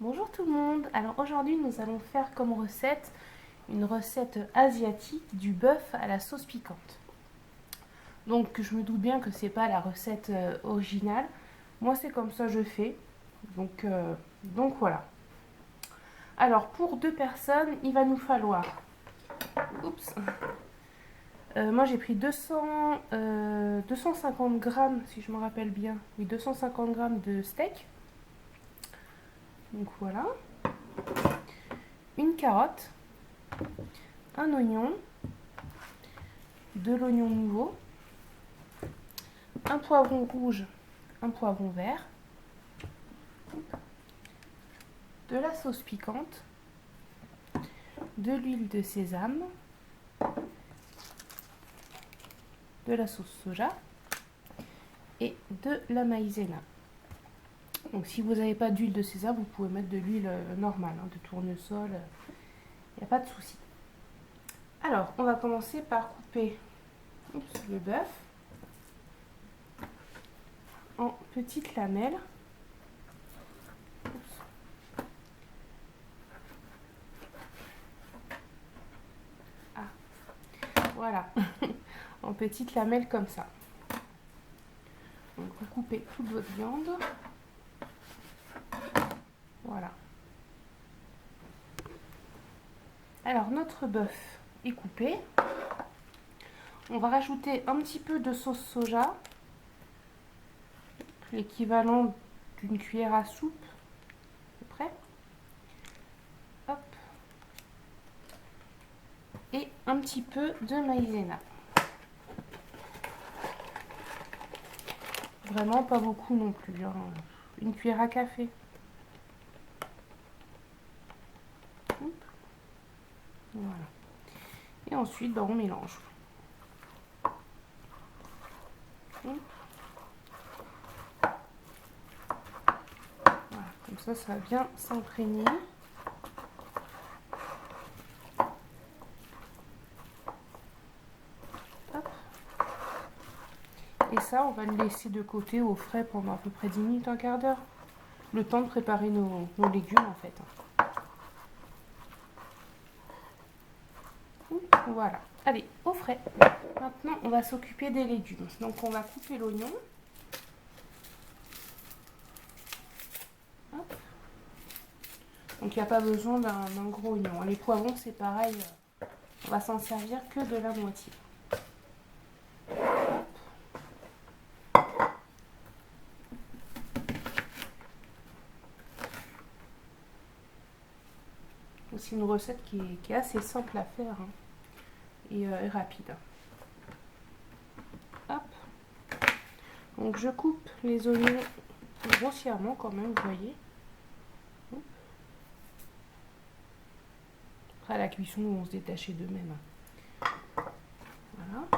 Bonjour tout le monde. Alors aujourd'hui nous allons faire comme recette une recette asiatique du bœuf à la sauce piquante. Donc je me doute bien que c'est pas la recette originale. Moi c'est comme ça je fais. Donc voilà. Alors pour deux personnes il va nous falloir. Oups. Moi j'ai pris 250 grammes si je me rappelle bien. Oui 250 grammes de steak. Donc voilà. Une carotte. Un oignon, de l'oignon nouveau, un poivron rouge, un poivron vert, de la sauce piquante, de l'huile de sésame, de la sauce soja et de la maïzena. Donc si vous n'avez pas d'huile de sésame, vous pouvez mettre de l'huile normale, de tournesol, il n'y a pas de souci. Alors, on va commencer par couper le bœuf en petites lamelles. Voilà, en petites lamelles comme ça. Donc vous coupez toute votre viande. Voilà. Alors notre bœuf est coupé. On va rajouter un petit peu de sauce soja, l'équivalent d'une cuillère à soupe, à peu près. Hop. Et un petit peu de maïzena. Vraiment pas beaucoup non plus, hein. Une cuillère à café. Hop. Voilà. Et ensuite, on mélange. Hop. Voilà, comme ça va bien s'imprégner. Et ça, on va le laisser de côté au frais pendant à peu près 10 minutes, un quart d'heure. Le temps de préparer nos légumes en fait. Voilà. Allez, au frais. Maintenant, on va s'occuper des légumes. Donc, on va couper l'oignon. Hop. Donc, il n'y a pas besoin d'un gros oignon. Les poivrons, c'est pareil. On va s'en servir que de la moitié. C'est une recette qui est assez simple à faire, hein, et rapide. Hop. Donc je coupe les oignons grossièrement quand même, vous voyez. Hop. Après à la cuisson, ils vont se détacher d'eux-mêmes. Voilà.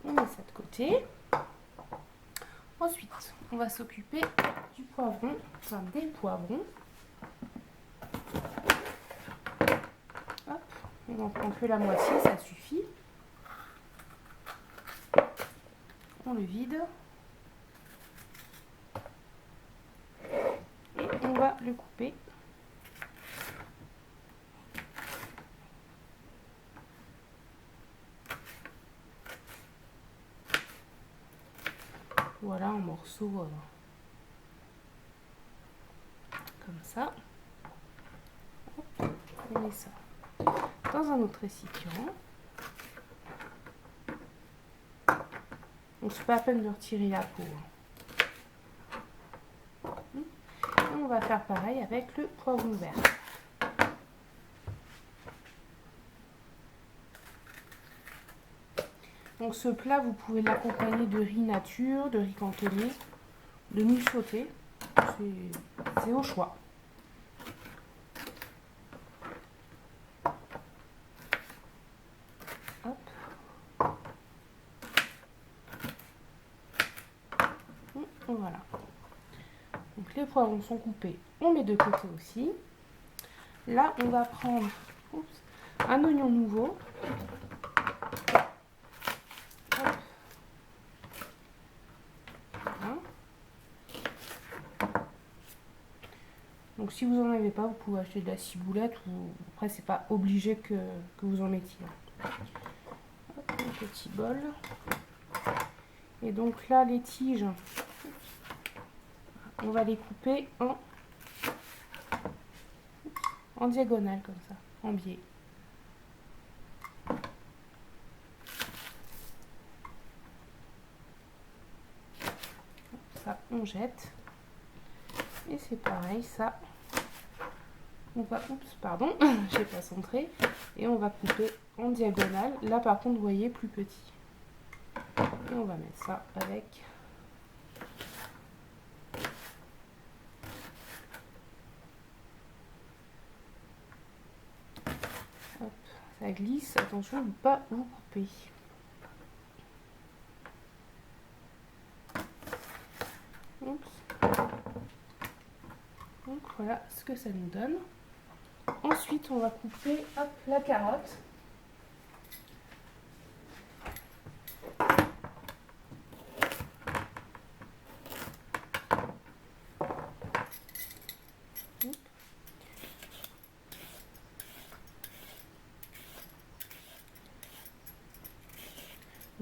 On met ça de côté. Ensuite, on va s'occuper du poivron, enfin des poivrons. Hop, on en prend que la moitié, ça suffit. On le vide. Et on va le couper. Voilà, en morceaux comme ça. Hop, on met ça dans un autre récipient. Donc c'est pas la peine de retirer la peau. Et on va faire pareil avec le poivron vert. Donc ce plat, vous pouvez l'accompagner de riz nature, de riz cantonné, de nouilles sautées. C'est au choix. Hop. Voilà. Donc les poivrons sont coupés, on met de côté aussi. Là, on va prendre un oignon nouveau. Hop. Donc si vous n'en avez pas, vous pouvez acheter de la ciboulette ou après c'est pas obligé que vous en mettiez. Hop, un petit bol. Et donc là les tiges, on va les couper en diagonale comme ça, en biais. Ça on jette. Et c'est pareil, ça on va, oups, pardon, j'ai pas centré, et on va couper en diagonale. Là par contre vous voyez plus petit. Et on va mettre ça avec hop, ça glisse, attention de ne pas vous couper. Oups. Donc voilà ce que ça nous donne. Ensuite on va couper hop, la carotte.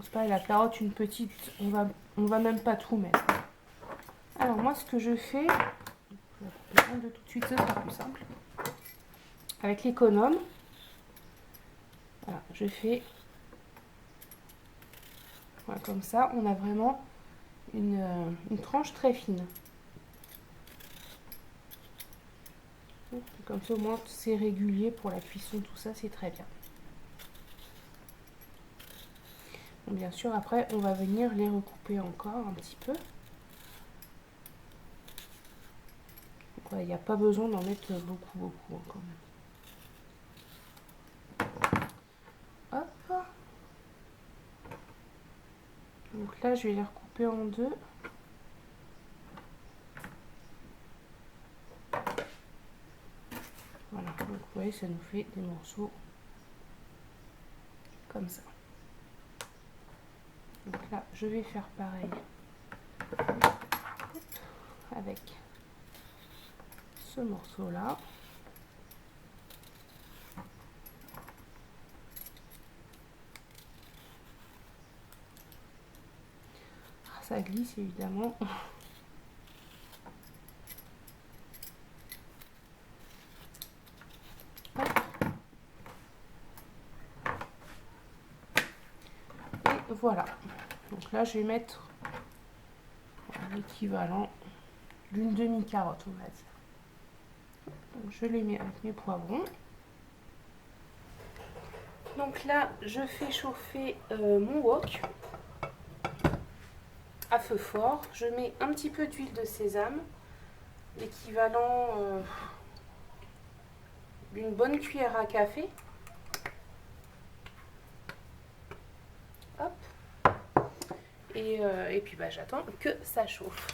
C'est pareil, la carotte une petite, on va même pas tout mettre. Alors moi ce que je fais, je vais couper un de tout de suite, ce sera plus simple. Avec l'économe, voilà, je fais voilà, comme ça, on a vraiment une tranche très fine. Comme ça au moins c'est régulier pour la cuisson, tout ça c'est très bien. Bon, bien sûr après on va venir les recouper encore un petit peu. Il n'y a pas besoin d'en mettre beaucoup quand même. Hop. Donc là je vais les recouper en deux. Voilà, donc vous voyez ça nous fait des morceaux comme ça. Donc là je vais faire pareil avec ce morceau là. Ça glisse évidemment. Et voilà. Donc là je vais mettre l'équivalent d'une demi-carotte on va dire. Donc je les mets avec mes poivrons. Donc là je fais chauffer mon wok à feu fort. Je mets un petit peu d'huile de sésame, l'équivalent d'une bonne cuillère à café. Hop. Et puis bah, j'attends que ça chauffe.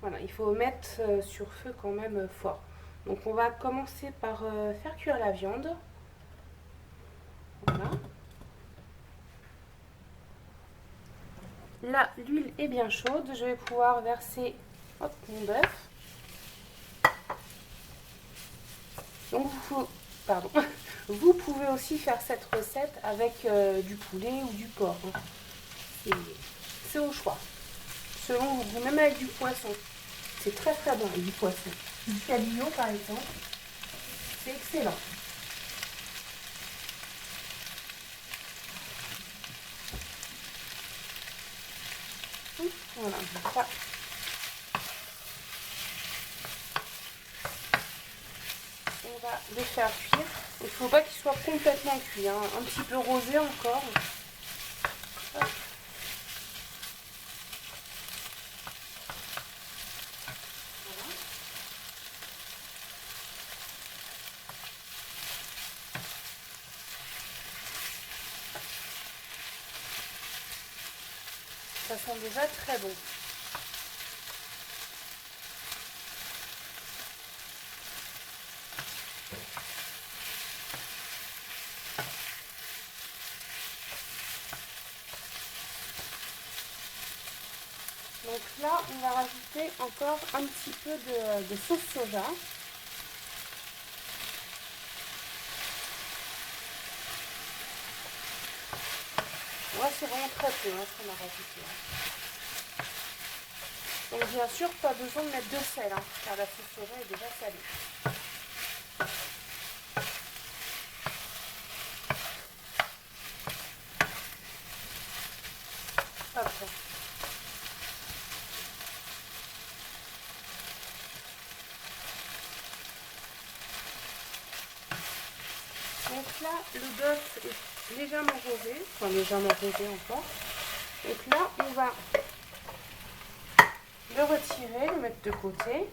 Voilà, il faut mettre sur feu quand même fort. Donc on va commencer par faire cuire la viande. Voilà. Là, l'huile est bien chaude. Je vais pouvoir verser hop, mon bœuf. Donc pardon, vous pouvez aussi faire cette recette avec du poulet ou du porc. C'est au choix. Selon vous, même avec du poisson. C'est très très bon avec du poisson. Du cabillaud par exemple. C'est excellent. Voilà, ça. On va les faire cuire. Il ne faut pas qu'ils soient complètement cuits, hein. Un petit peu rosé encore. Hop. Voilà. Ça sent déjà très bon. Donc Donc là, on va rajouter encore un petit peu de sauce soja. Ouais, c'est vraiment très peu ce qu'on a rajouté. Donc bien sûr, pas besoin de mettre de sel, car la sauce soja est déjà salée. Hop. Donc là, le bœuf est légèrement rosé, enfin légèrement rosé encore. Donc là, on va le retirer, le mettre de côté.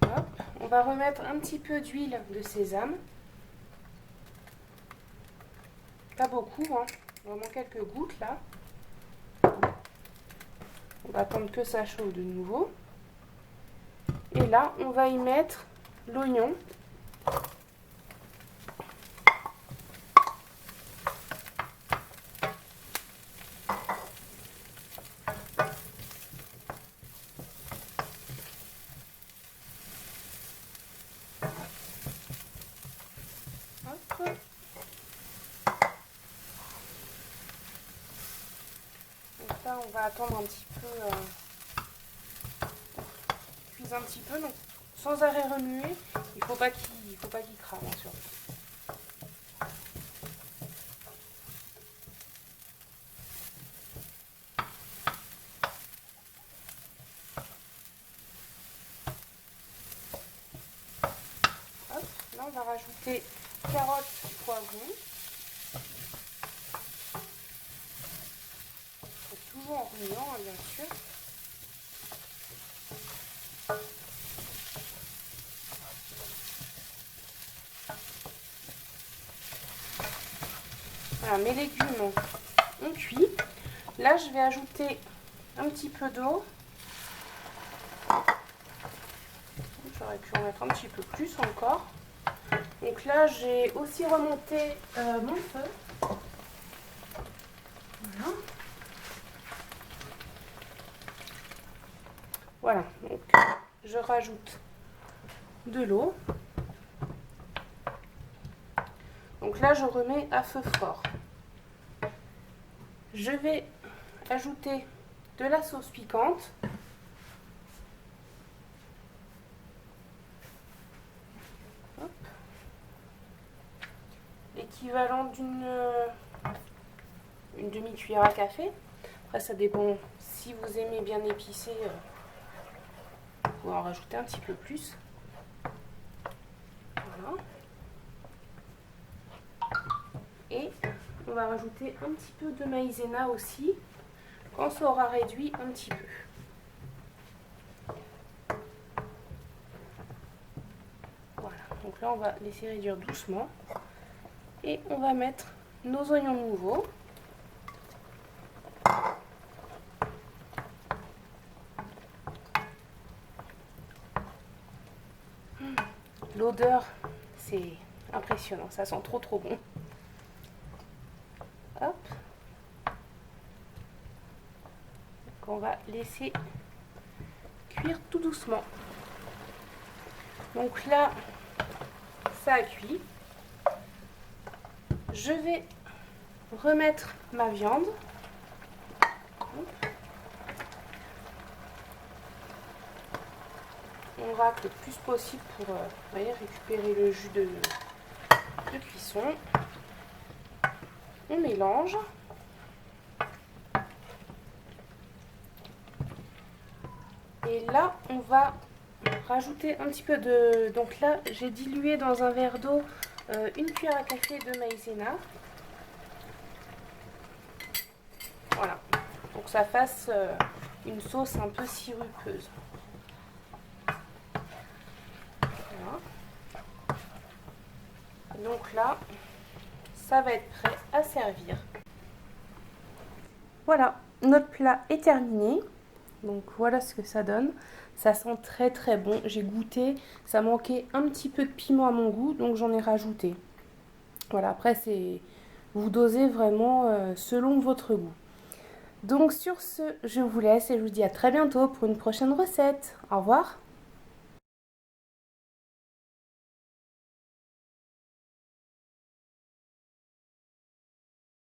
Hop. On va remettre un petit peu d'huile de sésame. Pas beaucoup, vraiment quelques gouttes là. On va attendre que ça chauffe de nouveau. Et là, on va y mettre l'oignon. Hop. Donc là, on va attendre un petit peu, cuise un petit peu, donc sans arrêt remuer. Il faut pas qu'il crame, surtout. Hop, là, on va rajouter carottes et poivrons. Toujours en remuant, bien sûr. Voilà, mes légumes ont cuit. Là, je vais ajouter un petit peu d'eau. J'aurais pu en mettre un petit peu plus encore. Donc là, j'ai aussi remonté mon feu. Voilà. Voilà, donc je rajoute de l'eau. Donc là, je remets à feu fort. Je vais ajouter de la sauce piquante. L'équivalent d'une demi-cuillère à café. Après, ça dépend si vous aimez bien épicé. Vous pouvez en rajouter un petit peu plus. Voilà. Et on va rajouter un petit peu de maïzena aussi, quand ça aura réduit un petit peu. Voilà, donc là on va laisser réduire doucement. Et on va mettre nos oignons nouveaux. L'odeur, c'est impressionnant, ça sent trop bon. Hop. Donc on va laisser cuire tout doucement. Donc là, ça a cuit. Je vais remettre ma viande. On racle le plus possible pour récupérer le jus de cuisson. On mélange. Et là, on va rajouter un petit peu de... Donc là, j'ai dilué dans un verre d'eau une cuillère à café de maïzena. Voilà, pour que ça fasse une sauce un peu sirupeuse. Voilà. Donc là, ça va être prêt à servir. Voilà, notre plat est terminé. Donc voilà ce que ça donne. Ça sent très bon. J'ai goûté, ça manquait un petit peu de piment à mon goût, donc j'en ai rajouté. Voilà, après c'est Vous dosez vraiment selon votre goût. Donc sur ce, je vous laisse et je vous dis à très bientôt pour une prochaine recette. Au revoir!